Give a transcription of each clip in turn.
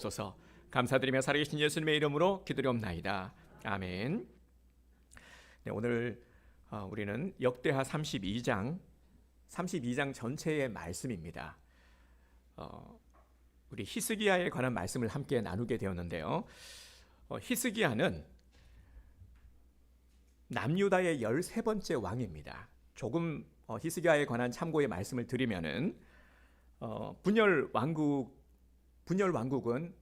주옵소서. 감사드리며 살아계신 예수님의 이름으로 기도드리옵나이다. 아멘. 네, 오늘 우리는 역대하 32장 전체의 말씀입니다. 우리 히스기야에 관한 말씀을 함께 나누게 되었는데요. 히스기야는 남유다의 13번째 왕입니다. 조금 히스기야에 관한 참고의 말씀을 드리면은 분열 왕국은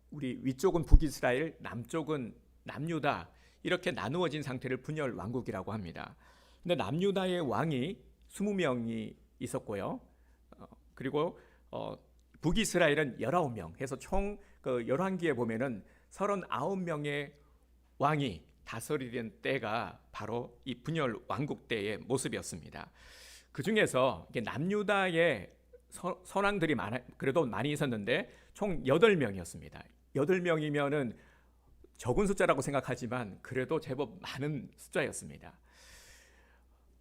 우리 위쪽은 북이스라엘, 남쪽은 남유다 이렇게 나누어진 상태를 분열 왕국이라고 합니다. 근데 남유다의 왕이 20명이 있었고요. 그리고 북이스라엘은 19명 해서 총 그 열왕기에 보면은 39명의 왕이 다스리던 때가 바로 이 분열 왕국 때의 모습이었습니다. 그 중에서 남유다의 선왕들이 그래도 많이 있었는데 총 8명이었습니다. 8명이면은 적은 숫자라고 생각하지만 그래도 제법 많은 숫자였습니다.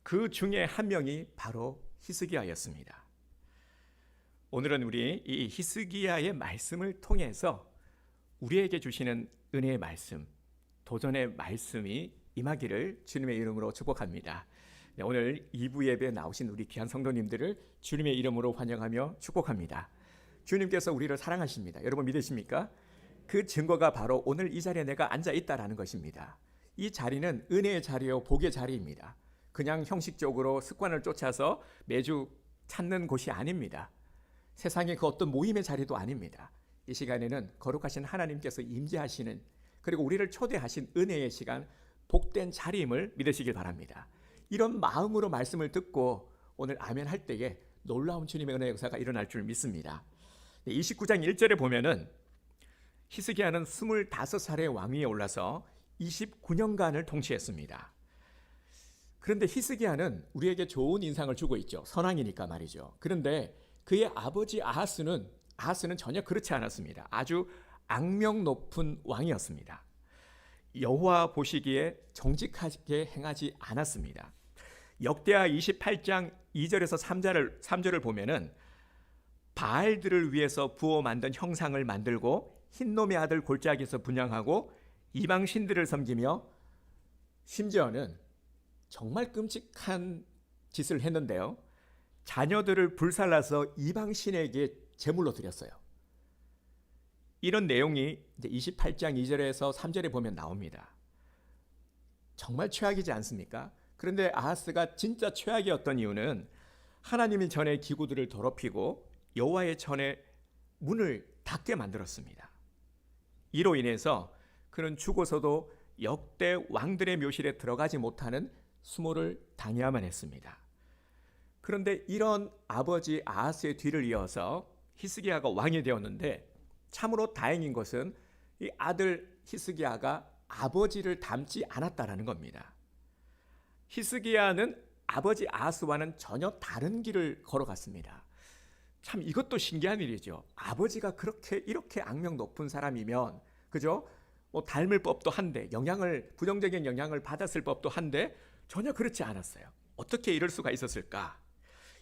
그 중에 한 명이 바로 히스기야였습니다. 오늘은 우리 이 히스기야의 말씀을 통해서 우리에게 주시는 은혜의 말씀, 도전의 말씀이 임하기를 주님의 이름으로 축복합니다. 네, 오늘 2부 예배에 나오신 우리 귀한 성도님들을 주님의 이름으로 환영하며 축복합니다. 주님께서 우리를 사랑하십니다. 여러분 믿으십니까? 그 증거가 바로 오늘 이 자리에 내가 앉아 있다라는 것입니다. 이 자리는 은혜의 자리요 복의 자리입니다. 그냥 형식적으로 습관을 쫓아서 매주 찾는 곳이 아닙니다. 세상의 그 어떤 모임의 자리도 아닙니다. 이 시간에는 거룩하신 하나님께서 임재하시는 그리고 우리를 초대하신 은혜의 시간, 복된 자리임을 믿으시길 바랍니다. 이런 마음으로 말씀을 듣고 오늘 아멘 할 때에 놀라운 주님의 은혜 역사가 일어날 줄 믿습니다. 29장 1절에 보면은 히스기야는 25살의 왕위에 올라서 29년간을 통치했습니다. 그런데 히스기야는 우리에게 좋은 인상을 주고 있죠. 선왕이니까 말이죠. 그런데 그의 아버지 아하스는 전혀 그렇지 않았습니다. 아주 악명 높은 왕이었습니다. 여호와 보시기에 정직하게 행하지 않았습니다. 역대하 28장 2절에서 3절을 보면은 바알들을 위해서 부어 만든 형상을 만들고 흰놈의 아들 골짜기에서 분향하고 이방 신들을 섬기며 심지어는 정말 끔찍한 짓을 했는데요. 자녀들을 불살라서 이방 신에게 제물로 드렸어요. 이런 내용이 이제 28장 2절에서 3절에 보면 나옵니다. 정말 최악이지 않습니까? 그런데 아하스가 진짜 최악이었던 이유는 하나님의 전의 기구들을 더럽히고 여호와의 전의 문을 닫게 만들었습니다. 이로 인해서 그는 죽어서도 역대 왕들의 묘실에 들어가지 못하는 수모를 당해야만 했습니다. 그런데 이런 아버지 아하스의 뒤를 이어서 히스기야가 왕이 되었는데 참으로 다행인 것은 이 아들 히스기야가 아버지를 닮지 않았다라는 겁니다. 히스기야는 아버지 아하스와는 전혀 다른 길을 걸어갔습니다. 참 이것도 신기한 일이죠. 아버지가 이렇게 악명 높은 사람이면 그죠? 닮을 법도 한데 부정적인 영향을 받았을 법도 한데 전혀 그렇지 않았어요. 어떻게 이럴 수가 있었을까?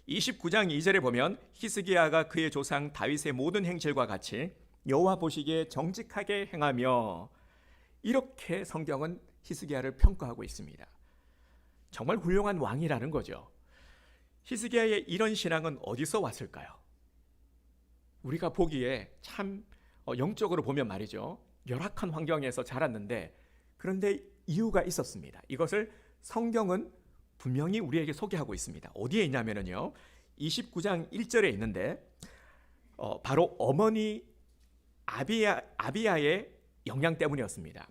29장 2절에 보면 히스기야가 그의 조상 다윗의 모든 행실과 같이 여호와 보시기에 정직하게 행하며 이렇게 성경은 히스기야를 평가하고 있습니다. 정말 훌륭한 왕이라는 거죠. 히스기야의 이런 신앙은 어디서 왔을까요? 우리가 보기에 참 영적으로 보면 말이죠. 열악한 환경에서 자랐는데 그런데 이유가 있었습니다. 이것을 성경은 분명히 우리에게 소개하고 있습니다. 어디에 있냐면요. 29장 1절에 있는데 바로 어머니 아비야의 영향 때문이었습니다.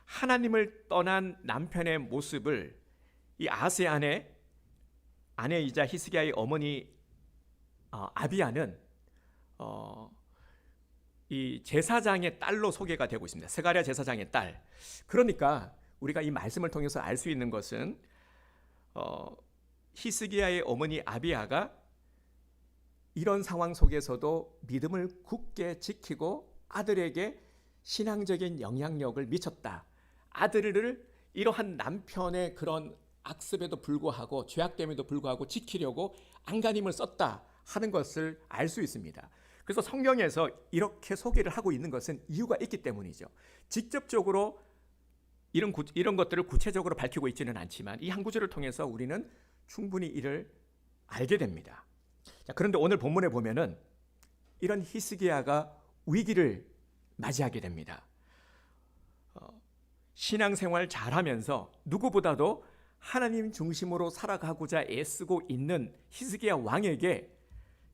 하나님을 떠난 남편의 모습을 이 아하스의 아내이자 히스기야의 어머니 아비야는 이 제사장의 딸로 소개가 되고 있습니다. 스가랴 제사장의 딸. 그러니까 우리가 이 말씀을 통해서 알 수 있는 것은 히스기야의 어머니 아비야가 이런 상황 속에서도 믿음을 굳게 지키고 아들에게 신앙적인 영향력을 미쳤다. 아들을 이러한 남편의 그런 악습에도 불구하고 죄악됨에도 불구하고 지키려고 안간힘을 썼다 하는 것을 알 수 있습니다. 그래서 성경에서 이렇게 소개를 하고 있는 것은 이유가 있기 때문이죠. 직접적으로 이런 것들을 구체적으로 밝히고 있지는 않지만 이 한 구절을 통해서 우리는 충분히 이를 알게 됩니다. 자, 그런데 오늘 본문에 보면은 이런 히스기야가 위기를 맞이하게 됩니다. 신앙생활 잘하면서 누구보다도 하나님 중심으로 살아가고자 애쓰고 있는 히스기야 왕에게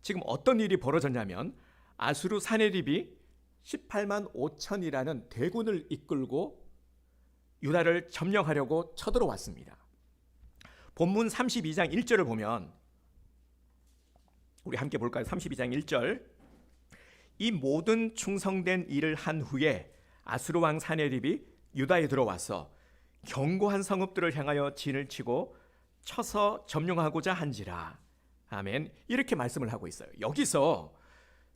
지금 어떤 일이 벌어졌냐면 아수르 사네립이 18만 5천이라는 대군을 이끌고 유다를 점령하려고 쳐들어왔습니다. 본문 32장 1절을 보면 우리 함께 볼까요? 32장 1절. 이 모든 충성된 일을 한 후에 아수르 왕 사네립이 유다에 들어와서 견고한 성읍들을 향하여 진을 치고 쳐서 점령하고자 한지라. 아멘. 이렇게 말씀을 하고 있어요. 여기서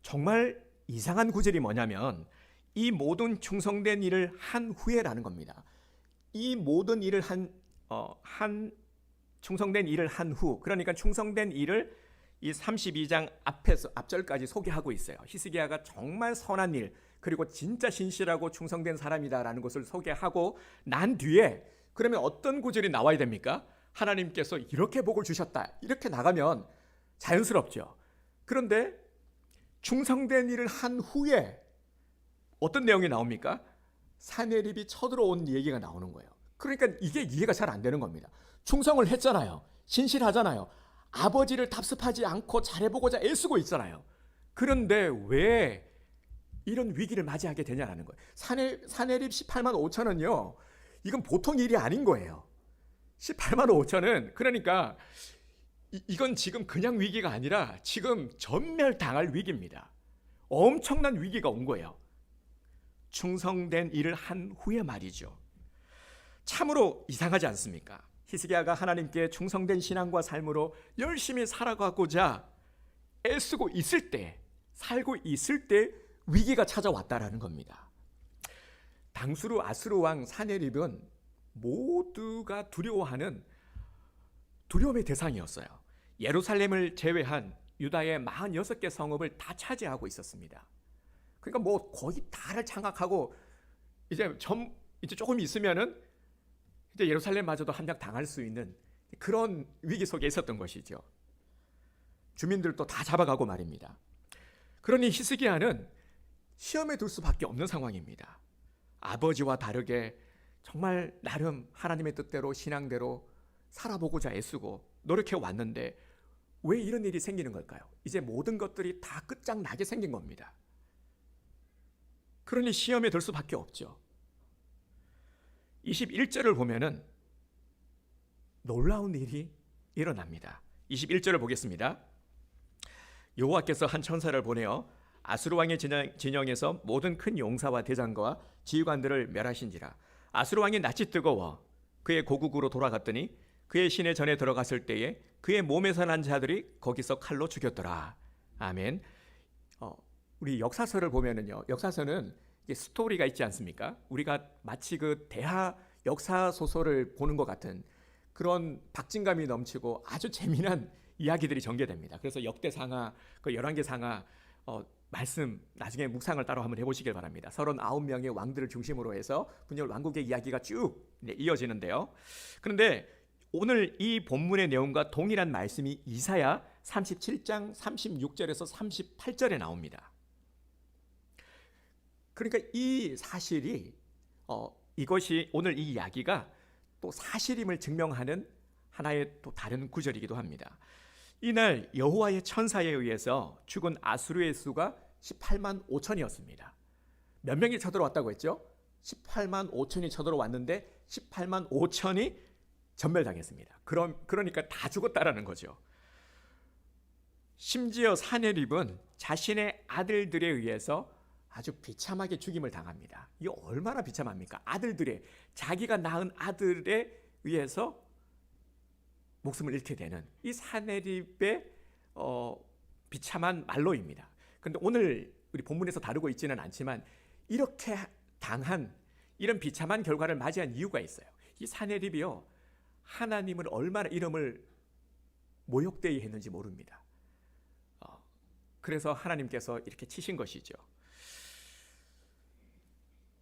정말 이상한 구절이 뭐냐면 이 모든 충성된 일을 한 후에라는 겁니다. 이 모든 일을 충성된 일을 한 후, 그러니까 충성된 일을 이 32장 앞절까지 소개하고 있어요. 히스기야가 정말 선한 일, 그리고 진짜 신실하고 충성된 사람이다라는 것을 소개하고 난 뒤에 그러면 어떤 구절이 나와야 됩니까? 하나님께서 이렇게 복을 주셨다. 이렇게 나가면 자연스럽죠. 그런데 충성된 일을 한 후에 어떤 내용이 나옵니까? 사네립이 쳐들어온 얘기가 나오는 거예요. 그러니까 이게 이해가 잘 안 되는 겁니다. 충성을 했잖아요. 신실하잖아요. 아버지를 답습하지 않고 잘해보고자 애쓰고 있잖아요. 그런데 왜 이런 위기를 맞이하게 되냐라는 거예요. 사네립 18만 5천은요. 이건 보통 일이 아닌 거예요. 18만 5천은 그러니까 이건 지금 그냥 위기가 아니라 지금 전멸당할 위기입니다. 엄청난 위기가 온 거예요. 충성된 일을 한 후에 말이죠. 참으로 이상하지 않습니까? 히스기야가 하나님께 충성된 신앙과 삶으로 열심히 살아가고자 애쓰고 있을 때, 살고 있을 때 위기가 찾아왔다라는 겁니다. 당수르 아수르 왕 사네립은 모두가 두려워하는 두려움의 대상이었어요. 예루살렘을 제외한 유다의 46개 성읍을 다 차지하고 있었습니다. 그러니까 뭐 거의 다를 장악하고 이제 조금 있으면은 이제 예루살렘마저도 함락 당할 수 있는 그런 위기 속에 있었던 것이죠. 주민들도 다 잡아가고 말입니다. 그러니 히스기야는 시험에 둘 수밖에 없는 상황입니다. 아버지와 다르게 정말 나름 하나님의 뜻대로 신앙대로 살아보고자 애쓰고 노력해 왔는데 왜 이런 일이 생기는 걸까요? 이제 모든 것들이 다 끝장나게 생긴 겁니다. 그러니 시험에 들 수밖에 없죠. 21절을 보면은 놀라운 일이 일어납니다. 21절을 보겠습니다. 여호와께서 한 천사를 보내어 아수르 왕의 진영에서 모든 큰 용사와 대장과 지휘관들을 멸하신지라. 아수르 왕이 낯이 뜨거워 그의 고국으로 돌아갔더니 그의 시내 전에 들어갔을 때에 그의 몸에서 난 자들이 거기서 칼로 죽였더라. 아멘. 우리 역사서를 보면은요. 역사서는 스토리가 있지 않습니까? 우리가 마치 그 대하 역사 소설을 보는 것 같은 그런 박진감이 넘치고 아주 재미난 이야기들이 전개됩니다. 그래서 역대상하, 그 11개 상하 말씀 나중에 묵상을 따로 한번 해보시길 바랍니다. 39명의 왕들을 중심으로 해서 분열 왕국의 이야기가 쭉 이어지는데요. 그런데 오늘 이 본문의 내용과 동일한 말씀이 이사야 37장 36절에서 38절에 나옵니다. 그러니까 이 사실이 이것이 오늘 이 이야기가 또 사실임을 증명하는 하나의 또 다른 구절이기도 합니다. 이날 여호와의 천사에 의해서 죽은 아수르의 수가 18만 5천이었습니다. 몇 명이 쳐들어왔다고 했죠? 18만 5천이 쳐들어왔는데 18만 5천이 전멸당했습니다. 그러니까 다 죽었다라는 거죠. 심지어 사네립은 자신의 아들들에 의해서 아주 비참하게 죽임을 당합니다. 이게 얼마나 비참합니까? 자기가 낳은 아들에 의해서 목숨을 잃게 되는 이 사네립의 비참한 말로입니다. 그런데 오늘 우리 본문에서 다루고 있지는 않지만 이렇게 당한 이런 비참한 결과를 맞이한 이유가 있어요. 이 사네립이요 하나님을 얼마나 이름을 모욕되이 했는지 모릅니다. 그래서 하나님께서 이렇게 치신 것이죠.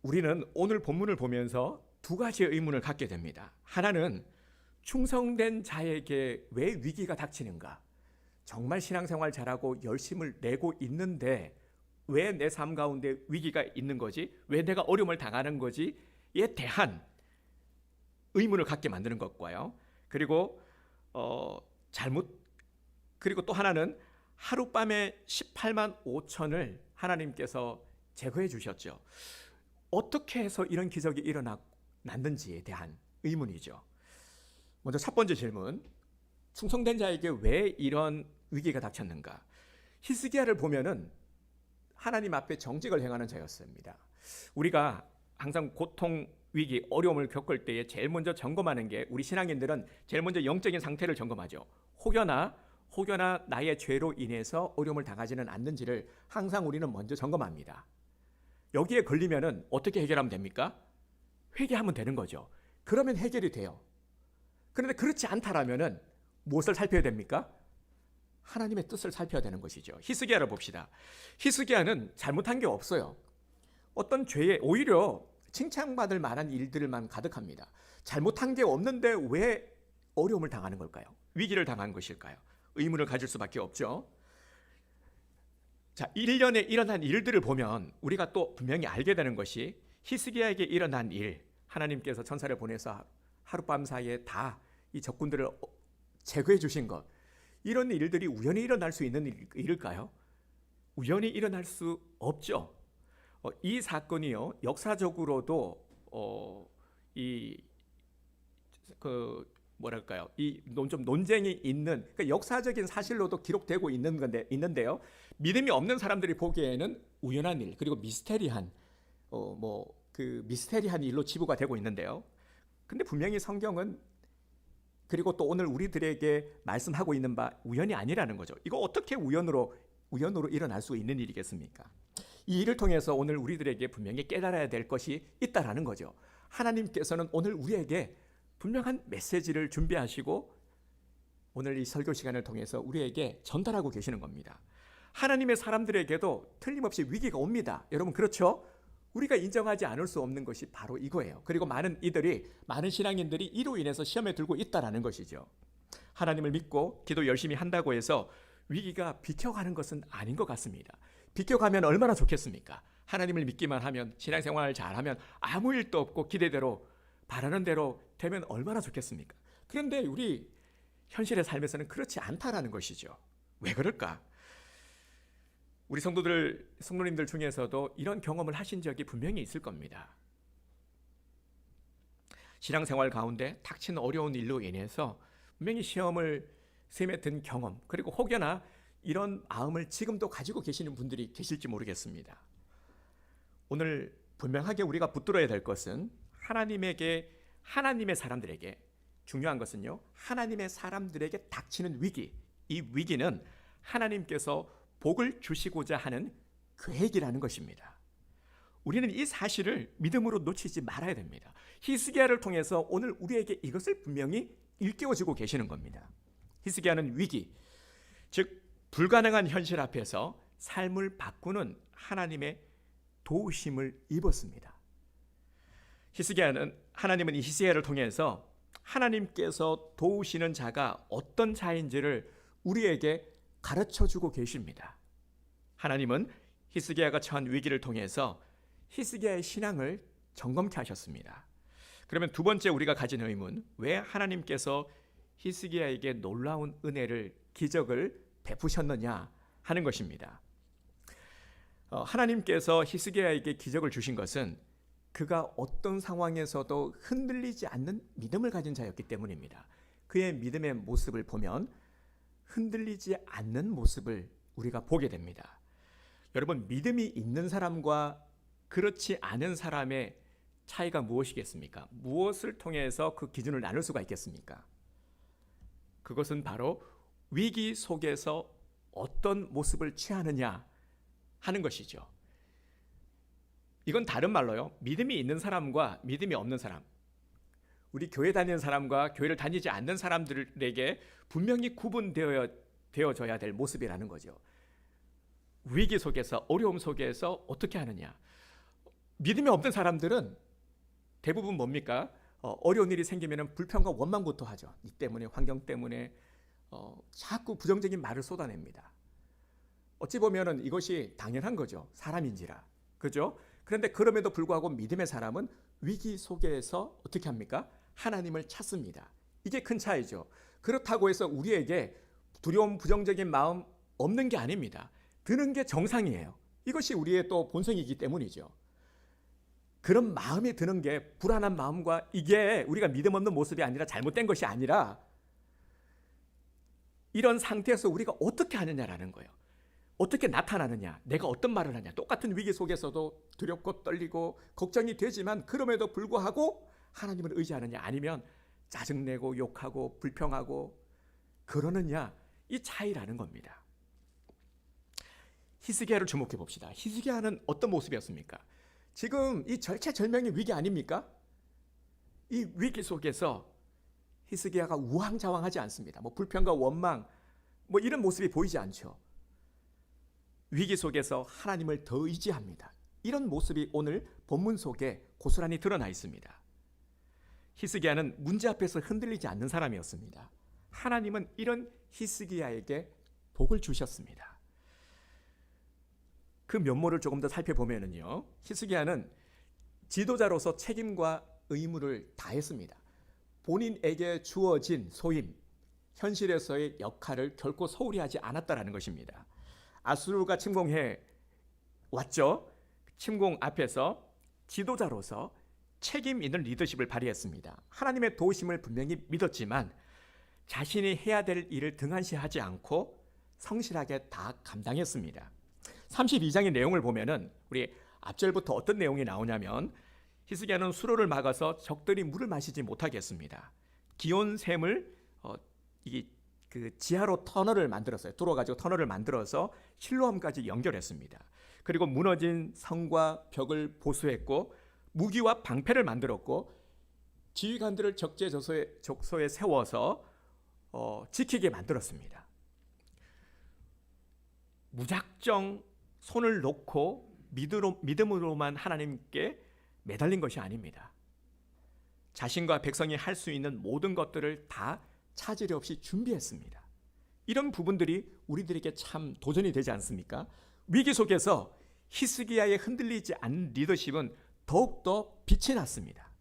우리는 오늘 본문을 보면서 두 가지의 의문을 갖게 됩니다. 하나는 충성된 자에게 왜 위기가 닥치는가? 정말 신앙생활 잘하고 열심을 내고 있는데 왜 내 삶 가운데 위기가 있는 거지? 왜 내가 어려움을 당하는 거지에 대한 의문을 갖게 만드는 것과요. 그리고 그리고 또 하나는 하룻밤에 18만 5천을 하나님께서 제거해 주셨죠. 어떻게 해서 이런 기적이 일어났는지에 대한 의문이죠. 먼저 첫 번째 질문, 충성된 자에게 왜 이런 위기가 닥쳤는가? 히스기야를 보면은 하나님 앞에 정직을 행하는 자였습니다. 우리가 항상 고통, 위기, 어려움을 겪을 때에 제일 먼저 점검하는 게, 우리 신앙인들은 제일 먼저 영적인 상태를 점검하죠. 혹여나 나의 죄로 인해서 어려움을 당하지는 않는지를 항상 우리는 먼저 점검합니다. 여기에 걸리면은 어떻게 해결하면 됩니까? 회개하면 되는 거죠. 그러면 해결이 돼요. 그런데 그렇지 않다라면은 무엇을 살펴야 됩니까? 하나님의 뜻을 살펴야 되는 것이죠. 히스기야를 봅시다. 히스기야는 잘못한 게 없어요. 어떤 죄에 오히려 칭찬받을 만한 일들만 가득합니다. 잘못한 게 없는데 왜 어려움을 당하는 걸까요? 위기를 당한 것일까요? 의문을 가질 수밖에 없죠. 자, 1년에 일어난 일들을 보면 우리가 또 분명히 알게 되는 것이, 히스기야에게 일어난 일, 하나님께서 천사를 보내서 하룻밤 사이에 다 이 적군들을 제거해 주신 것, 이런 일들이 우연히 일어날 수 있는 일일까요? 우연히 일어날 수 없죠. 이 사건이요, 역사적으로도 좀 논쟁이 있는, 그러니까 역사적인 사실로도 기록되고 있는데요. 믿음이 없는 사람들이 보기에는 우연한 일, 그리고 미스테리한 일로 치부가 되고 있는데요. 근데 분명히 성경은, 그리고 또 오늘 우리들에게 말씀하고 있는 바, 우연이 아니라는 거죠. 이거 어떻게 우연으로 일어날 수 있는 일이겠습니까? 이 일을 통해서 오늘 우리들에게 분명히 깨달아야 될 것이 있다라는 거죠. 하나님께서는 오늘 우리에게 분명한 메시지를 준비하시고 오늘 이 설교 시간을 통해서 우리에게 전달하고 계시는 겁니다. 하나님의 사람들에게도 틀림없이 위기가 옵니다. 여러분, 그렇죠? 우리가 인정하지 않을 수 없는 것이 바로 이거예요. 그리고 많은 신앙인들이 이로 인해서 시험에 들고 있다라는 것이죠. 하나님을 믿고 기도 열심히 한다고 해서 위기가 비켜가는 것은 아닌 것 같습니다. 비켜가면 얼마나 좋겠습니까? 하나님을 믿기만 하면, 신앙생활을 잘하면 아무 일도 없고 기대대로, 바라는 대로 되면 얼마나 좋겠습니까? 그런데 우리 현실의 삶에서는 그렇지 않다라는 것이죠. 왜 그럴까? 우리 성도님들 중에서도 이런 경험을 하신 적이 분명히 있을 겁니다. 신앙생활 가운데 닥친 어려운 일로 인해서 분명히 시험을 셈에 든 경험, 그리고 혹여나 이런 마음을 지금도 가지고 계시는 분들이 계실지 모르겠습니다. 오늘 분명하게 우리가 붙들어야 될 것은, 하나님의 사람들에게, 중요한 것은요, 하나님의 사람들에게 닥치는 위기, 이 위기는 하나님께서 복을 주시고자 하는 계획이라는 것입니다. 우리는 이 사실을 믿음으로 놓치지 말아야 됩니다. 히스기야를 통해서 오늘 우리에게 이것을 분명히 일깨워주고 계시는 겁니다. 히스기야는 위기, 즉 불가능한 현실 앞에서 삶을 바꾸는 하나님의 도우심을 입었습니다. 하나님은 이 히스기야를 통해서 하나님께서 도우시는 자가 어떤 자인지를 우리에게 가르쳐주고 계십니다. 하나님은 히스기야가 처한 위기를 통해서 히스기야의 신앙을 점검케 하셨습니다. 그러면 두 번째 우리가 가진 의문, 왜 하나님께서 히스기야에게 놀라운 은혜를, 기적을 베푸셨느냐 하는 것입니다. 하나님께서 히스기야에게 기적을 주신 것은 그가 어떤 상황에서도 흔들리지 않는 믿음을 가진 자였기 때문입니다. 그의 믿음의 모습을 보면 흔들리지 않는 모습을 우리가 보게 됩니다. 여러분, 믿음이 있는 사람과 그렇지 않은 사람의 차이가 무엇이겠습니까? 무엇을 통해서 그 기준을 나눌 수가 있겠습니까? 그것은 바로 위기 속에서 어떤 모습을 취하느냐 하는 것이죠. 이건 다른 말로요, 믿음이 있는 사람과 믿음이 없는 사람, 우리 교회 다니는 사람과 교회를 다니지 않는 사람들에게 분명히 구분되어져야 될 모습이라는 거죠. 위기 속에서, 어려움 속에서 어떻게 하느냐. 믿음이 없는 사람들은 대부분 뭡니까? 어려운 일이 생기면 불평과 원망부터 하죠. 이 때문에, 환경 때문에 자꾸 부정적인 말을 쏟아냅니다. 어찌 보면은 이것이 당연한 거죠. 사람인지라. 그죠? 그런데 그럼에도 불구하고 믿음의 사람은 위기 속에서 어떻게 합니까? 하나님을 찾습니다. 이게 큰 차이죠. 그렇다고 해서 우리에게 두려움, 부정적인 마음 없는 게 아닙니다. 드는 게 정상이에요. 이것이 우리의 또 본성이기 때문이죠. 그런 마음이 드는 게 불안한 마음과 이게 우리가 믿음 없는 모습이 아니라 잘못된 것이 아니라 이런 상태에서 우리가 어떻게 하느냐라는 거예요. 어떻게 나타나느냐, 내가 어떤 말을 하냐. 똑같은 위기 속에서도 두렵고 떨리고 걱정이 되지만 그럼에도 불구하고 하나님을 의지하느냐, 아니면 짜증내고 욕하고 불평하고 그러느냐, 이 차이라는 겁니다. 히스기야를 주목해 봅시다. 히스기야는 어떤 모습이었습니까? 지금 이 절체절명의 위기 아닙니까? 이 위기 속에서 히스기야가 우왕좌왕하지 않습니다. 불평과 원망 이런 모습이 보이지 않죠. 위기 속에서 하나님을 더 의지합니다. 이런 모습이 오늘 본문 속에 고스란히 드러나 있습니다. 히스기야는 문제 앞에서 흔들리지 않는 사람이었습니다. 하나님은 이런 히스기야에게 복을 주셨습니다. 그 면모를 조금 더 살펴보면요, 히스기야는 지도자로서 책임과 의무를 다했습니다. 본인에게 주어진 소임, 현실에서의 역할을 결코 소홀히 하지 않았다는 것입니다. 아수르가 침공해 왔죠. 침공 앞에서 지도자로서 책임 있는 리더십을 발휘했습니다. 하나님의 도우심을 분명히 믿었지만 자신이 해야 될 일을 등한시하지 않고 성실하게 다 감당했습니다. 32장의 내용을 보면은 우리 앞절부터 어떤 내용이 나오냐면, 히스기야는 수로를 막아서 적들이 물을 마시지 못하게 했습니다. 기온샘을 그 지하로 터널을 만들었어요. 뚫어가지고 터널을 만들어서 실로암까지 연결했습니다. 그리고 무너진 성과 벽을 보수했고 무기와 방패를 만들었고 지휘관들을 적재적소에 세워서 지키게 만들었습니다. 무작정 손을 놓고 믿음으로만 하나님께 매달린 것이 아닙니다. 자신과 백성이 할 수 있는 모든 것들을 다 차질 없이 준비했습니다. 이런 부분들이 우리들에게 참 도전이 되지 않습니까? 위기 속에서 히스기야의 흔들리지 않는 리더십은 더욱더 빛이 났습니다.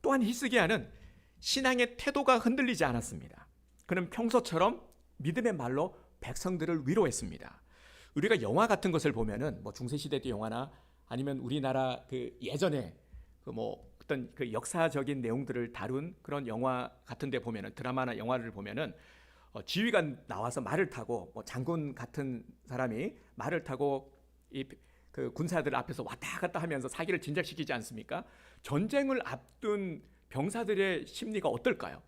또한 히스기야는 신앙의 태도가 흔들리지 않았습니다. 그는 평소처럼 믿음의 말로 백성들을 위로했습니다. 우리가 영화 같은 것을 보면은 중세시대 때 영화나 아니면 우리나라 그 예전에 어떤 그 역사적인 내용들을 다룬 그런 영화 같은 데 보면은, 드라마나 영화를 보면은 지휘관 나와서 말을 타고 장군 같은 사람이 말을 타고 그 군사들 앞에서 왔다 갔다 하면서 사기를 진작시키지 않습니까? 전쟁을 앞둔 병사들의 심리가 어떨까요?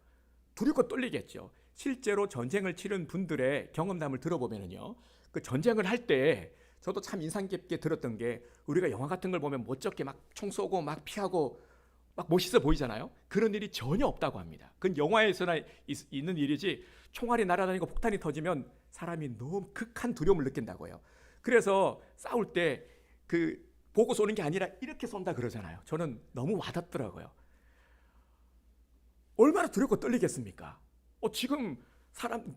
두렵고 떨리겠죠. 실제로 전쟁을 치른 분들의 경험담을 들어보면은요, 그 전쟁을 할 때 저도 참 인상 깊게 들었던 게, 우리가 영화 같은 걸 보면 멋쩍게 막 총 쏘고 막 피하고 막 멋있어 보이잖아요. 그런 일이 전혀 없다고 합니다. 그건 영화에서나 있는 일이지, 총알이 날아다니고 폭탄이 터지면 사람이 너무 극한 두려움을 느낀다고요. 그래서 싸울 때 그 보고 쏘는 게 아니라 이렇게 쏜다 그러잖아요. 저는 너무 와닿더라고요. 얼마나 두렵고 떨리겠습니까? 지금 사람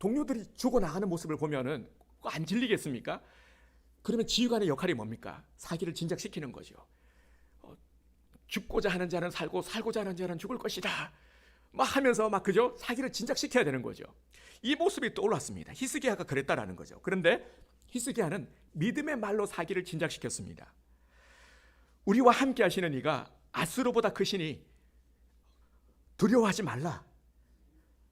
동료들이 죽어나가는 모습을 보면은 안 질리겠습니까? 그러면 지휘관의 역할이 뭡니까? 사기를 진작시키는 거죠. 죽고자 하는 자는 살고 살고자 하는 자는 죽을 것이다 막 하면서 그죠? 사기를 진작시켜야 되는 거죠. 이 모습이 떠올랐습니다. 히스기야가 그랬다라는 거죠. 그런데 히스기야는 믿음의 말로 사기를 진작시켰습니다. 우리와 함께 하시는 이가 아수르보다 크시니 두려워하지 말라.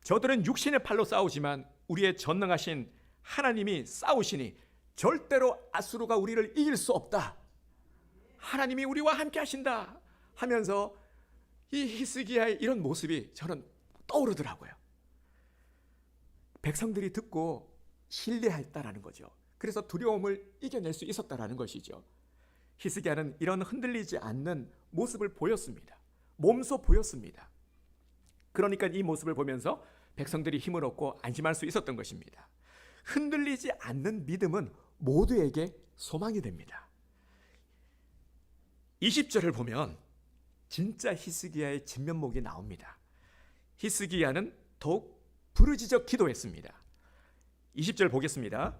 저들은 육신의 팔로 싸우지만 우리의 전능하신 하나님이 싸우시니 절대로 아수르가 우리를 이길 수 없다. 하나님이 우리와 함께 하신다 하면서 이 히스기야의 이런 모습이 저는 떠오르더라고요. 백성들이 듣고 신뢰했다라는 거죠. 그래서 두려움을 이겨낼 수 있었다라는 것이죠. 히스기야는 이런 흔들리지 않는 모습을 보였습니다. 몸소 보였습니다. 그러니까 이 모습을 보면서 백성들이 힘을 얻고 안심할 수 있었던 것입니다. 흔들리지 않는 믿음은 모두에게 소망이 됩니다. 20절을 보면 진짜 히스기야의 진면목이 나옵니다. 히스기야는 더욱 부르짖어 기도했습니다. 20절 보겠습니다.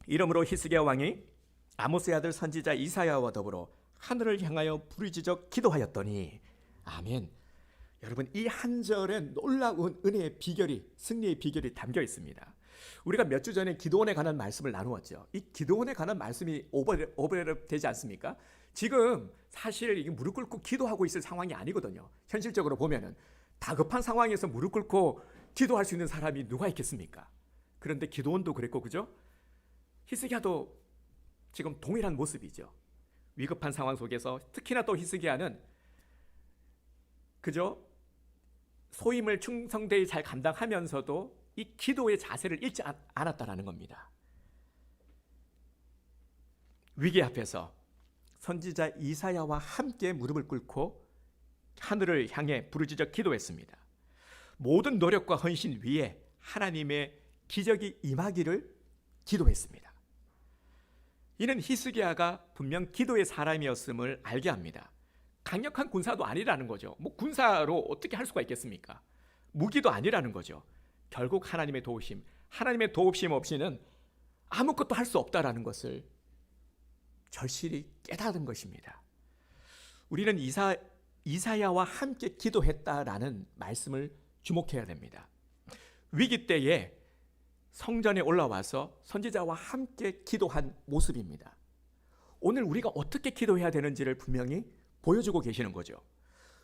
이러므로 히스기야 왕이 아모스의 아들 선지자 이사야와 더불어 하늘을 향하여 부르짖어 기도하였더니 아멘. 여러분, 이 한 절에 놀라운 은혜의 비결이, 승리의 비결이 담겨 있습니다. 우리가 몇 주 전에 기도원에 관한 말씀을 나누었죠. 이 기도원에 관한 말씀이 오버랩 되지 않습니까? 지금 사실 이게 무릎 꿇고 기도하고 있을 상황이 아니거든요. 현실적으로 보면은 다급한 상황에서 무릎 꿇고 기도할 수 있는 사람이 누가 있겠습니까? 그런데 기도원도 그랬고, 그죠? 히스기야도 지금 동일한 모습이죠. 위급한 상황 속에서 특히나 또 히스기야는 그죠? 소임을 충성되이 잘 감당하면서도 이 기도의 자세를 잃지 않았다라는 겁니다. 위기 앞에서 선지자 이사야와 함께 무릎을 꿇고 하늘을 향해 부르짖어 기도했습니다. 모든 노력과 헌신 위에 하나님의 기적이 임하기를 기도했습니다. 이는 히스기야가 분명 기도의 사람이었음을 알게 합니다. 강력한 군사도 아니라는 거죠. 뭐 군사로 어떻게 할 수가 있겠습니까? 무기도 아니라는 거죠. 결국 하나님의 도우심, 하나님의 도우심 없이는 아무것도 할 수 없다라는 것을 절실히 깨달은 것입니다. 우리는 이사야와 함께 기도했다라는 말씀을 주목해야 됩니다. 위기 때에 성전에 올라와서 선지자와 함께 기도한 모습입니다. 오늘 우리가 어떻게 기도해야 되는지를 분명히 보여주고 계시는 거죠.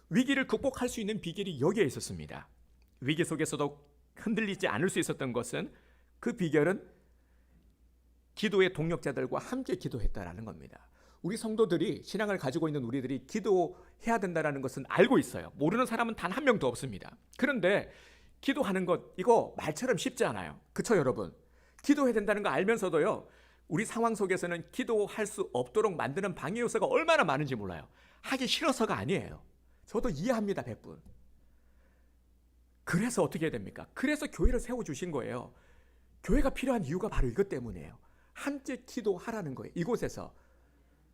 위기를 극복할 수 있는 비결이 여기에 있었습니다. 위기 속에서도 흔들리지 않을 수 있었던 것은, 그 비결은 기도의 동력자들과 함께 기도했다라는 겁니다. 우리 성도들이, 신앙을 가지고 있는 우리들이 기도해야 된다는 것은 알고 있어요. 모르는 사람은 단 한 명도 없습니다. 그런데 기도하는 것, 이거 말처럼 쉽지 않아요. 그쵸, 여러분? 기도해야 된다는 거 알면서도요, 우리 상황 속에서는 기도할 수 없도록 만드는 방해 요소가 얼마나 많은지 몰라요. 하기 싫어서가 아니에요. 저도 이해합니다, 100분. 그래서 어떻게 해야 됩니까? 그래서 교회를 세워주신 거예요. 교회가 필요한 이유가 바로 이것 때문이에요. 함께 기도하라는 거예요, 이곳에서.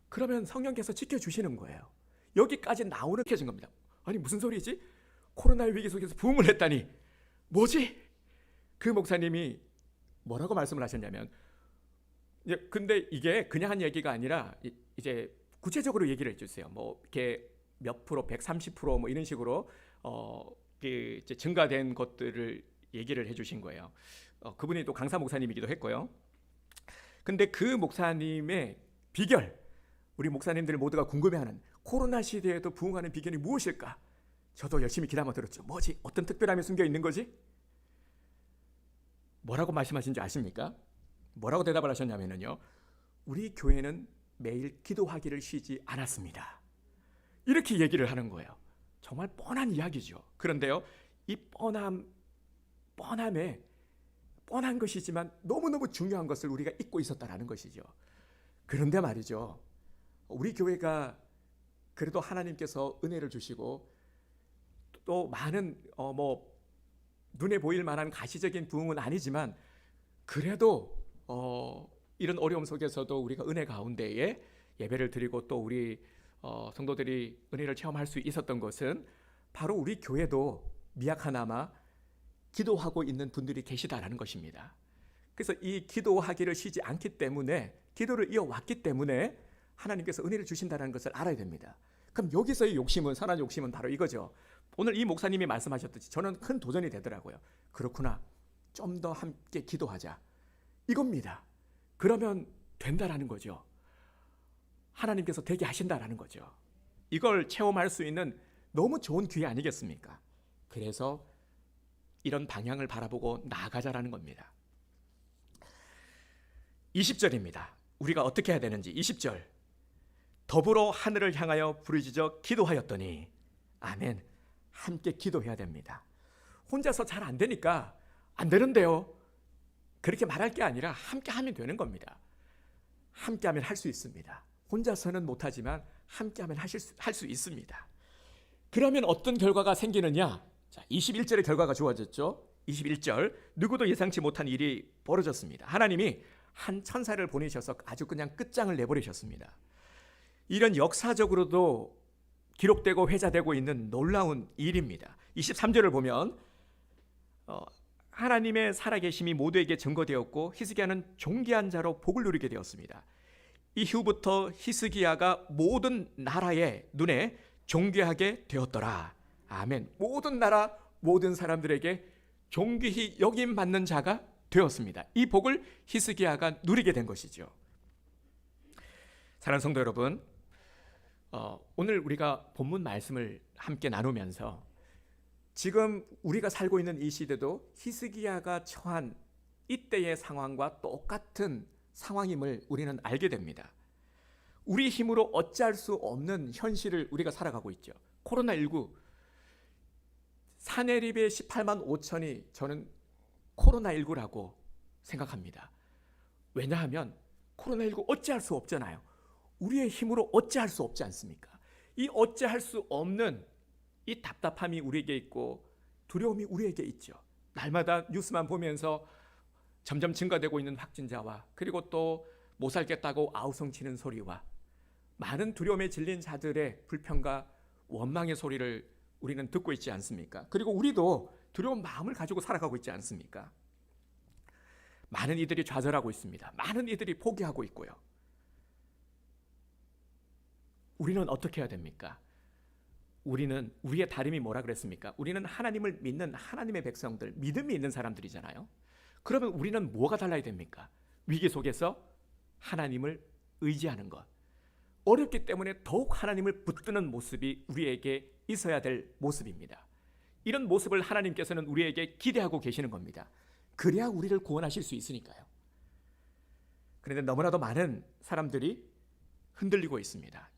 그러면 성령께서 지켜주시는 거예요. 여기까지 나오는 켜진 겁니다. 아니, 무슨 소리지? 코로나의 위기 속에서 부흥을 했다니 뭐지? 그 목사님이 뭐라고 말씀을 하셨냐면, 근데 이게 그냥 한 얘기가 아니라 이제 구체적으로 얘기를 해주세요. 뭐 이렇게 몇 프로, 130% 뭐 이런 식으로 이제 증가된 것들을 얘기를 해주신 거예요. 그분이 또 강사 목사님이기도 했고요. 근데 그 목사님의 비결, 우리 목사님들 모두가 궁금해하는 코로나 시대에도 부흥하는 비결이 무엇일까? 저도 열심히 귀담아 들었죠. 뭐지? 어떤 특별함이 숨겨 있는 거지? 뭐라고 말씀하신지 아십니까? 뭐라고 대답을 하셨냐면요, 우리 교회는 매일 기도하기를 쉬지 않았습니다. 이렇게 얘기를 하는 거예요. 정말 뻔한 이야기죠. 그런데요, 이 뻔한 것이지만 너무너무 중요한 것을 우리가 잊고 있었다라는 것이죠. 그런데 말이죠, 우리 교회가 그래도 하나님께서 은혜를 주시고 또 많은 눈에 보일 만한 가시적인 부흥은 아니지만, 그래도 이런 어려움 속에서도 우리가 은혜 가운데에 예배를 드리고 또 우리 성도들이 은혜를 체험할 수 있었던 것은 바로 우리 교회도 미약하나마 기도하고 있는 분들이 계시다라는 것입니다. 그래서 이 기도하기를 쉬지 않기 때문에, 기도를 이어왔기 때문에 하나님께서 은혜를 주신다는 것을 알아야 됩니다. 그럼 여기서의 욕심은, 선한 욕심은 바로 이거죠. 오늘 이 목사님이 말씀하셨듯이 저는 큰 도전이 되더라고요. 그렇구나, 좀 더 함께 기도하자, 이겁니다. 그러면 된다라는 거죠. 하나님께서 되게 하신다라는 거죠. 이걸 체험할 수 있는 너무 좋은 기회 아니겠습니까? 그래서 이런 방향을 바라보고 나아가자라는 겁니다. 20절입니다. 우리가 어떻게 해야 되는지. 20절. 더불어 하늘을 향하여 부르짖어 기도하였더니 아멘. 함께 기도해야 됩니다. 혼자서 잘 안 되니까 안 되는데요, 그렇게 말할 게 아니라 함께 하면 되는 겁니다. 함께 하면 할 수 있습니다. 혼자서는 못하지만 함께 하면 할 수 있습니다. 그러면 어떤 결과가 생기느냐? 자, 21절의 결과가 주어졌죠. 21절, 누구도 예상치 못한 일이 벌어졌습니다. 하나님이 한 천사를 보내셔서 아주 그냥 끝장을 내버리셨습니다. 이런 역사적으로도 기록되고 회자되고 있는 놀라운 일입니다. 23절을 보면 하나님의 살아계심이 모두에게 증거되었고 히스기야는 존귀한 자로 복을 누리게 되었습니다. 이후부터 히스기야가 모든 나라의 눈에 존귀하게 되었더라. 아멘. 모든 나라 모든 사람들에게 존귀히 여김 받는 자가 되었습니다. 이 복을 히스기야가 누리게 된 것이죠. 사랑하는 성도 여러분, 오늘 우리가 본문 말씀을 함께 나누면서 지금 우리가 살고 있는 이 시대도 히스기야가 처한 이때의 상황과 똑같은 상황임을 우리는 알게 됩니다. 우리 힘으로 어찌할 수 없는 현실을 우리가 살아가고 있죠. 코로나19, 사내립의 18만 5천이 저는 코로나19라고 생각합니다. 왜냐하면 코로나19 어찌할 수 없잖아요. 우리의 힘으로 어찌할 수 없지 않습니까? 이 어찌할 수 없는 이 답답함이 우리에게 있고 두려움이 우리에게 있죠. 날마다 뉴스만 보면서 점점 증가되고 있는 확진자와 그리고 또 못 살겠다고 아우성치는 소리와 많은 두려움에 질린 자들의 불평과 원망의 소리를 우리는 듣고 있지 않습니까? 그리고 우리도 두려운 마음을 가지고 살아가고 있지 않습니까? 많은 이들이 좌절하고 있습니다. 많은 이들이 포기하고 있고요. 우리는 어떻게 해야 됩니까? 우리는 우리의 다름이 뭐라 그랬습니까? 우리는 하나님을 믿는 하나님의 백성들, 믿음이 있는 사람들이잖아요. 그러면 우리는 뭐가 달라야 됩니까? 위기 속에서 하나님을 의지하는 것. 어렵기 때문에 더욱 하나님을 붙드는 모습이 우리에게 있어야 될 모습입니다. 이런 모습을 하나님께서는 우리에게 기대하고 계시는 겁니다. 그래야 우리를 구원하실 수 있으니까요. 그런데 너무나도 많은 사람들이 흔들리고 있습니다.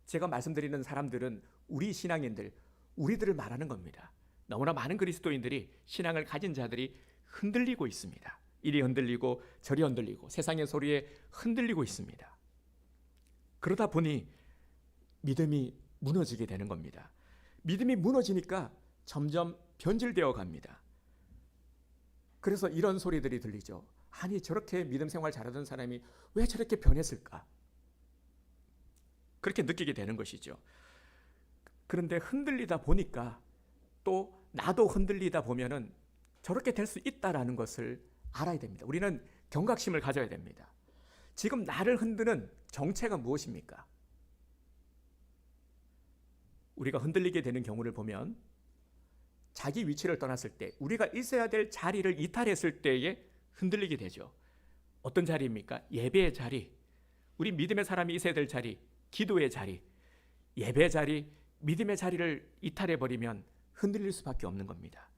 제가 말씀드리는 사람들은 우리 신앙인들, 우리들을 말하는 겁니다. 너무나 많은 그리스도인들이 신앙을 가진 자들이 흔들리고 있습니다. 이리 흔들리고 저리 흔들리고 세상의 소리에 흔들리고 있습니다. 그러다 보니 믿음이 무너지게 되는 겁니다. 믿음이 무너지니까 점점 변질되어 갑니다. 그래서 이런 소리들이 들리죠. 아니 저렇게 믿음 생활 잘하던 사람이 왜 저렇게 변했을까? 그렇게 느끼게 되는 것이죠. 그런데 흔들리다 보니까 또 나도 흔들리다 보면은 저렇게 될 수 있다라는 것을 알아야 됩니다. 우리는 경각심을 가져야 됩니다. 지금 나를 흔드는 정체가 무엇입니까? 우리가 흔들리게 되는 경우를 보면 자기 위치를 떠났을 때 우리가 있어야 될 자리를 이탈했을 때에 흔들리게 되죠. 어떤 자리입니까? 예배의 자리, 우리 믿음의 사람이 있어야 될 자리, 기도의 자리, 예배 자리, 믿음의 자리를 이탈해버리면 흔들릴 수밖에 없는 겁니다.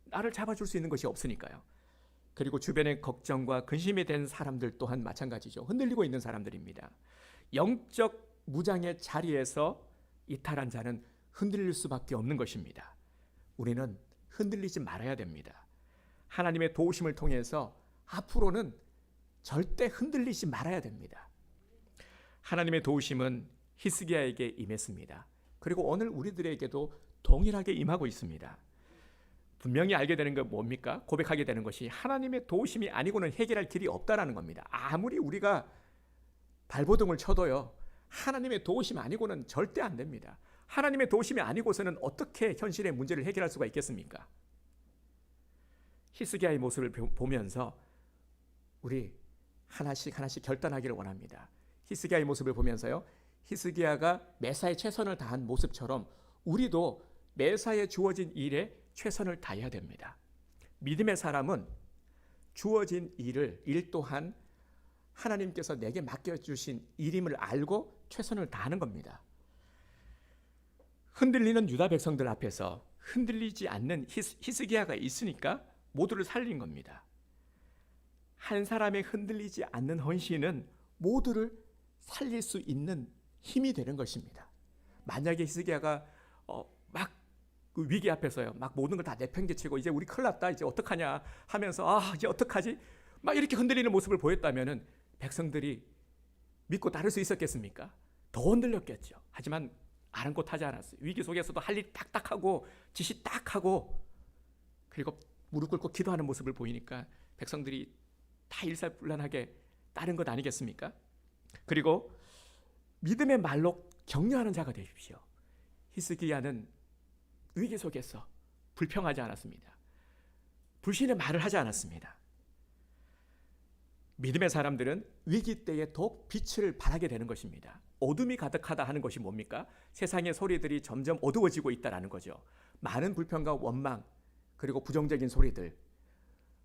나를 잡아줄 수 있는 것이 없으니까요. 그리고 주변의 걱정과 근심이 된 사람들 또한 마찬가지죠. 흔들리고 있는 사람들입니다. 영적 무장의 자리에서 이탈한 자는 흔들릴 수밖에 없는 것입니다. 우리는 흔들리지 말아야 됩니다. 하나님의 도우심을 통해서 앞으로는 절대 흔들리지 말아야 됩니다. 하나님의 도우심은 히스기야에게 임했습니다. 그리고 오늘 우리들에게도 동일하게 임하고 있습니다. 분명히 알게 되는 건 뭡니까? 고백하게 되는 것이 하나님의 도우심이 아니고는 해결할 길이 없다라는 겁니다. 아무리 우리가 발버둥을 쳐도요, 하나님의 도우심 아니고는 절대 안 됩니다. 하나님의 도우심이 아니고서는 어떻게 현실의 문제를 해결할 수가 있겠습니까? 히스기야의 모습을 보면서 우리 하나씩 결단하기를 원합니다. 히스기야의 모습을 보면서요, 히스기야가 매사에 최선을 다한 모습처럼 우리도 매사에 주어진 일에 최선을 다해야 됩니다. 믿음의 사람은 주어진 일 또한 하나님께서 내게 맡겨주신 일임을 알고 최선을 다하는 겁니다. 흔들리는 유다 백성들 앞에서 흔들리지 않는 히스기야가 있으니까 모두를 살린 겁니다. 한 사람의 흔들리지 않는 헌신은 모두를 살릴 수 있는 힘이 되는 것입니다. 만약에 히스기야가 막 그 위기 앞에서요, 막 모든 걸 다 내팽개치고 이제 우리 큰일 났다, 이제 어떡하냐 하면서 이제 어떡하지? 막 이렇게 흔들리는 모습을 보였다면은 백성들이 믿고 따를 수 있었겠습니까? 더 흔들렸겠죠. 하지만 아랑곳하지 않았어요. 위기 속에서도 할 일 딱딱하고 지시 딱 하고 그리고 무릎 꿇고 기도하는 모습을 보이니까 백성들이 다 일사불란하게 따른 것 아니겠습니까? 그리고 믿음의 말로 격려하는 자가 되십시오. 히스기야는 위기 속에서 불평하지 않았습니다. 불신의 말을 하지 않았습니다. 믿음의 사람들은 위기 때에 더욱 빛을 발하게 되는 것입니다. 어둠이 가득하다 하는 것이 뭡니까? 세상의 소리들이 점점 어두워지고 있다는 거죠. 많은 불평과 원망, 그리고 부정적인 소리들,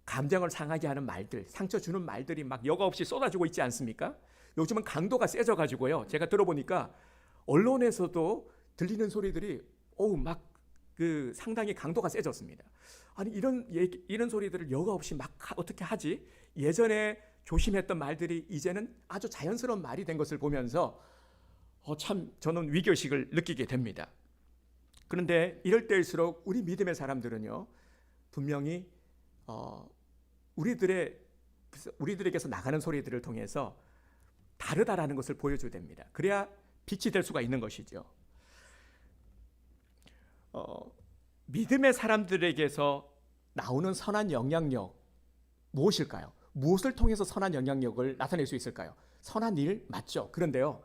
감정을 상하게 하는 말들, 상처 주는 말들이 막 여과 없이 쏟아지고 있지 않습니까? 요즘은 강도가 세져가지고요. 제가 들어보니까 언론에서도 들리는 소리들이 상당히 강도가 세졌습니다. 아니 이런 소리들을 여과 없이 막 어떻게 하지? 예전에 조심했던 말들이 이제는 아주 자연스러운 말이 된 것을 보면서 참 저는 위기의식을 느끼게 됩니다. 그런데 이럴 때일수록 우리 믿음의 사람들은요, 분명히 우리들에게서 나가는 소리들을 통해서 다르다라는 것을 보여줘야 됩니다. 그래야 빛이 될 수가 있는 것이죠. 믿음의 사람들에게서 나오는 선한 영향력 무엇일까요? 무엇을 통해서 선한 영향력을 나타낼 수 있을까요? 선한 일 맞죠? 그런데요,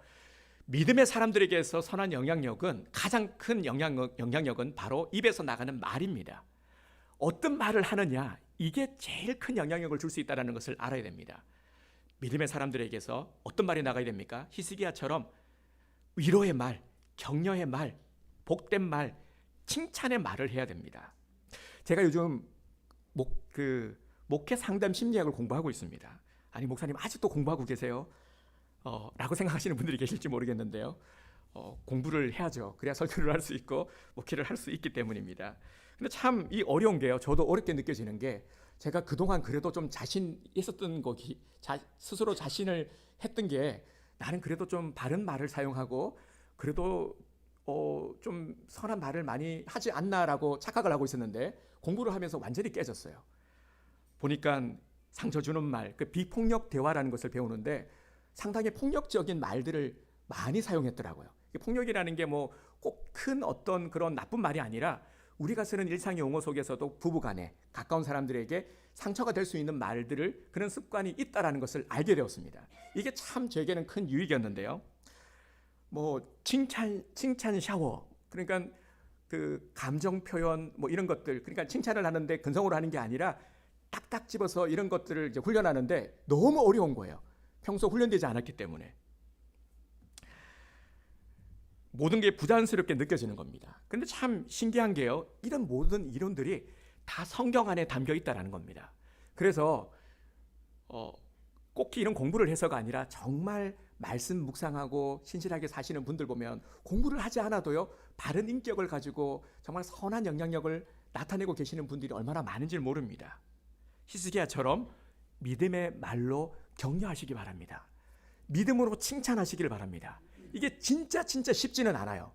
믿음의 사람들에게서 선한 영향력은, 가장 큰 영향력은 바로 입에서 나가는 말입니다. 어떤 말을 하느냐, 이게 제일 큰 영향력을 줄 수 있다는 것을 알아야 됩니다. 믿음의 사람들에게서 어떤 말이 나가야 됩니까? 히스기야처럼 위로의 말, 격려의 말, 복된 말, 칭찬의 말을 해야 됩니다. 제가 요즘 목회 상담 심리학을 공부하고 있습니다. 아니, 목사님 아직도 공부하고 계세요? 라고 생각하시는 분들이 계실지 모르겠는데요. 공부를 해야죠. 그래야 설교를 할 수 있고 목회를 할 수 있기 때문입니다. 근데 참 이 어려운 게요, 저도 어렵게 느껴지는 게, 제가 그동안 그래도 좀 자신 있었던 거기, 스스로 자신을 했던 게, 나는 그래도 좀 바른 말을 사용하고 그래도 좀 선한 말을 많이 하지 않나라고 착각을 하고 있었는데, 공부를 하면서 완전히 깨졌어요. 보니까 상처 주는 말, 그 비폭력 대화라는 것을 배우는데 상당히 폭력적인 말들을 많이 사용했더라고요. 폭력이라는 게 뭐 꼭 큰 어떤 그런 나쁜 말이 아니라 우리가 쓰는 일상 용어 속에서도 부부간에, 가까운 사람들에게 상처가 될 수 있는 말들을, 그런 습관이 있다라는 것을 알게 되었습니다. 이게 참 제게는 큰 유익이었는데요. 뭐 칭찬 샤워, 그러니까 그 감정 표현 뭐 이런 것들, 그러니까 칭찬을 하는데 근성으로 하는 게 아니라 딱딱 집어서 이런 것들을 이제 훈련하는데 너무 어려운 거예요. 평소 훈련되지 않았기 때문에 모든 게 부자연스럽게 느껴지는 겁니다. 그런데 참 신기한 게요, 이런 모든 이론들이 다 성경 안에 담겨 있다는 겁니다. 그래서 꼭 이런 공부를 해서가 아니라 정말 말씀 묵상하고 신실하게 사시는 분들 보면 공부를 하지 않아도요, 바른 인격을 가지고 정말 선한 영향력을 나타내고 계시는 분들이 얼마나 많은지 모릅니다. 히스기야처럼 믿음의 말로 격려하시기 바랍니다. 믿음으로 칭찬하시길 바랍니다. 이게 진짜 쉽지는 않아요.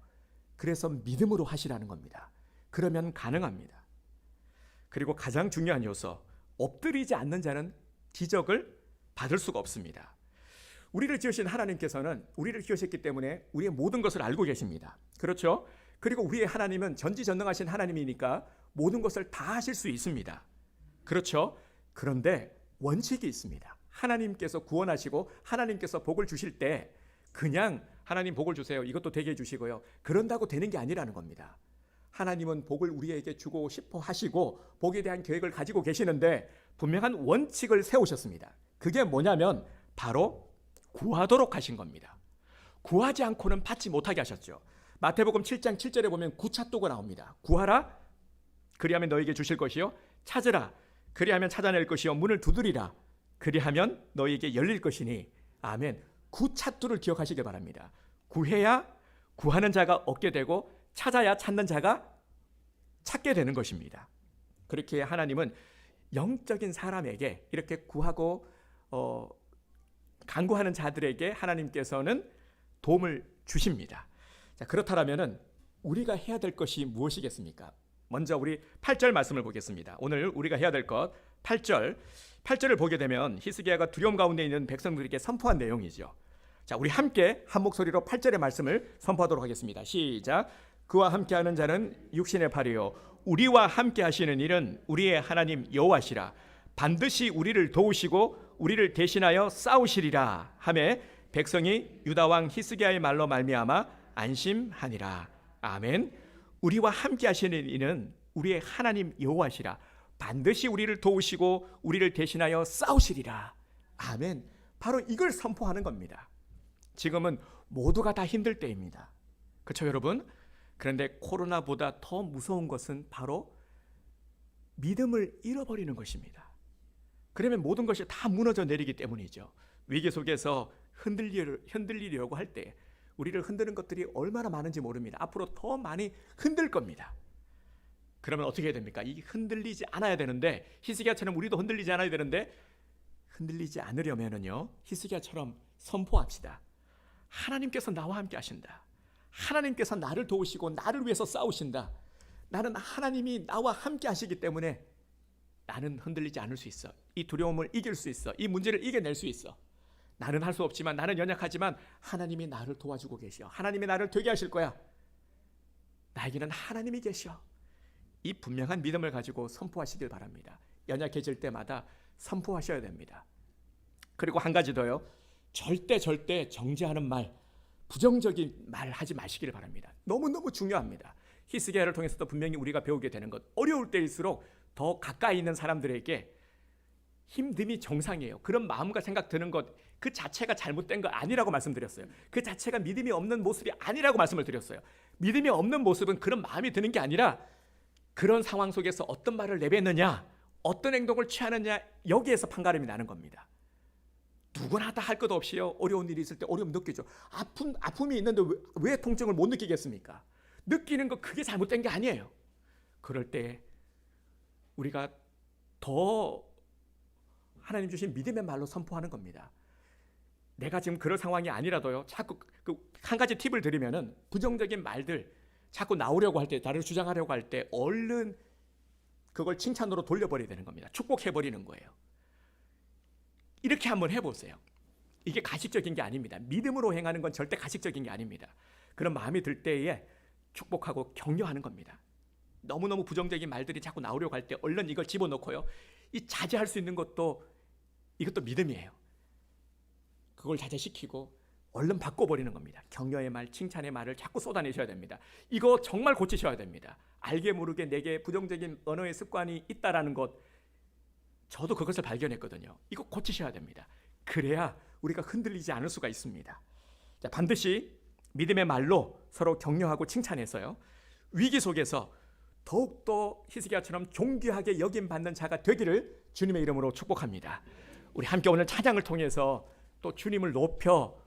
그래서 믿음으로 하시라는 겁니다. 그러면 가능합니다. 그리고 가장 중요한 요소, 엎드리지 않는 자는 기적을 받을 수가 없습니다. 우리를 지으신 하나님께서는 우리를 지으셨기 때문에 우리의 모든 것을 알고 계십니다. 그렇죠? 그리고 우리의 하나님은 전지전능하신 하나님이니까 모든 것을 다 하실 수 있습니다. 그렇죠? 그런데 원칙이 있습니다. 하나님께서 구원하시고 하나님께서 복을 주실 때 그냥 하나님 복을 주세요, 이것도 되게 해주시고요, 그런다고 되는 게 아니라는 겁니다. 하나님은 복을 우리에게 주고 싶어 하시고 복에 대한 계획을 가지고 계시는데 분명한 원칙을 세우셨습니다. 그게 뭐냐면 바로 구하도록 하신 겁니다. 구하지 않고는 받지 못하게 하셨죠. 마태복음 7장 7절에 보면 구차도가 나옵니다. 구하라, 그리하면 너에게 주실 것이요, 찾으라, 그리하면 찾아낼 것이요, 문을 두드리라, 그리하면 너에게 열릴 것이니. 아멘. 구차도를 기억하시길 바랍니다. 구해야 구하는 자가 얻게 되고 찾아야 찾는 자가 찾게 되는 것입니다. 그렇게 하나님은 영적인 사람에게 이렇게 구하고 간구하는 자들에게 하나님께서는 도움을 주십니다. 자, 그렇다면 우리가 해야 될 것이 무엇이겠습니까? 먼저 우리 8절 말씀을 보겠습니다. 오늘 우리가 해야 될 것 8절을 보게 되면 히스기야가 두려움 가운데 있는 백성들에게 선포한 내용이죠. 자, 우리 함께 한 목소리로 8절의 말씀을 선포하도록 하겠습니다. 시작. 그와 함께하는 자는 육신의 팔이요 우리와 함께 하시는 일은 우리의 하나님 여호와시라. 반드시 우리를 도우시고 우리를 대신하여 싸우시리라 하매 백성이 유다 왕 히스기야의 말로 말미암아 안심하니라. 아멘. 우리와 함께 하시는 이는 우리의 하나님 여호와시라. 반드시 우리를 도우시고 우리를 대신하여 싸우시리라. 아멘. 바로 이걸 선포하는 겁니다. 지금은 모두가 다 힘들 때입니다. 그렇죠, 여러분? 그런데 코로나보다 더 무서운 것은 바로 믿음을 잃어버리는 것입니다. 그러면 모든 것이 다 무너져 내리기 때문이죠. 위기 속에서 흔들리려고 할 때 우리를 흔드는 것들이 얼마나 많은지 모릅니다. 앞으로 더 많이 흔들 겁니다. 그러면 어떻게 해야 됩니까? 이 흔들리지 않아야 되는데, 히스기야처럼 우리도 흔들리지 않아야 되는데, 흔들리지 않으려면은요, 히스기야처럼 선포합시다. 하나님께서 나와 함께 하신다. 하나님께서 나를 도우시고 나를 위해서 싸우신다. 나는 하나님이 나와 함께 하시기 때문에 나는 흔들리지 않을 수 있어. 이 두려움을 이길 수 있어. 이 문제를 이겨낼 수 있어. 나는 할 수 없지만, 나는 연약하지만 하나님이 나를 도와주고 계셔. 하나님이 나를 되게 하실 거야. 나에게는 하나님이 계셔. 이 분명한 믿음을 가지고 선포하시길 바랍니다. 연약해질 때마다 선포하셔야 됩니다. 그리고 한 가지 더요. 절대 정죄하는 말, 부정적인 말 하지 마시길 바랍니다. 너무너무 중요합니다. 히스기야를 통해서도 분명히 우리가 배우게 되는 것, 어려울 때일수록 더 가까이 있는 사람들에게 힘듦이 정상이에요. 그런 마음과 생각 드는 것, 그 자체가 잘못된 거 아니라고 말씀드렸어요. 그 자체가 믿음이 없는 모습이 아니라고 말씀을 드렸어요. 믿음이 없는 모습은 그런 마음이 드는 게 아니라 그런 상황 속에서 어떤 말을 내뱉느냐, 어떤 행동을 취하느냐, 여기에서 판가름이 나는 겁니다. 누구나 다 할 것 없이요, 어려운 일이 있을 때 어려움 느끼죠. 아픔이 있는데 왜 통증을 못 느끼겠습니까? 느끼는 거 그게 잘못된 게 아니에요. 그럴 때 우리가 더 하나님 주신 믿음의 말로 선포하는 겁니다. 내가 지금 그럴 상황이 아니라도요, 자꾸 한 가지 팁을 드리면은 부정적인 말들 자꾸 나오려고 할 때, 나를 주장하려고 할 때 얼른 그걸 칭찬으로 돌려버려야 되는 겁니다. 축복해버리는 거예요. 이렇게 한번 해보세요. 이게 가식적인 게 아닙니다. 믿음으로 행하는 건 절대 가식적인 게 아닙니다. 그런 마음이 들 때에 축복하고 격려하는 겁니다. 너무너무 부정적인 말들이 자꾸 나오려고 할 때 얼른 이걸 집어넣고요, 이 자제할 수 있는 것도, 이것도 믿음이에요. 그걸 자제시키고 얼른 바꿔버리는 겁니다. 격려의 말, 칭찬의 말을 자꾸 쏟아내셔야 됩니다. 이거 정말 고치셔야 됩니다. 알게 모르게 내게 부정적인 언어의 습관이 있다라는 것, 저도 그것을 발견했거든요. 이거 고치셔야 됩니다. 그래야 우리가 흔들리지 않을 수가 있습니다. 자, 반드시 믿음의 말로 서로 격려하고 칭찬해서요, 위기 속에서 더욱더 히스기야처럼 존귀하게 여김받는 자가 되기를 주님의 이름으로 축복합니다. 우리 함께 오늘 찬양을 통해서 또 주님을 높여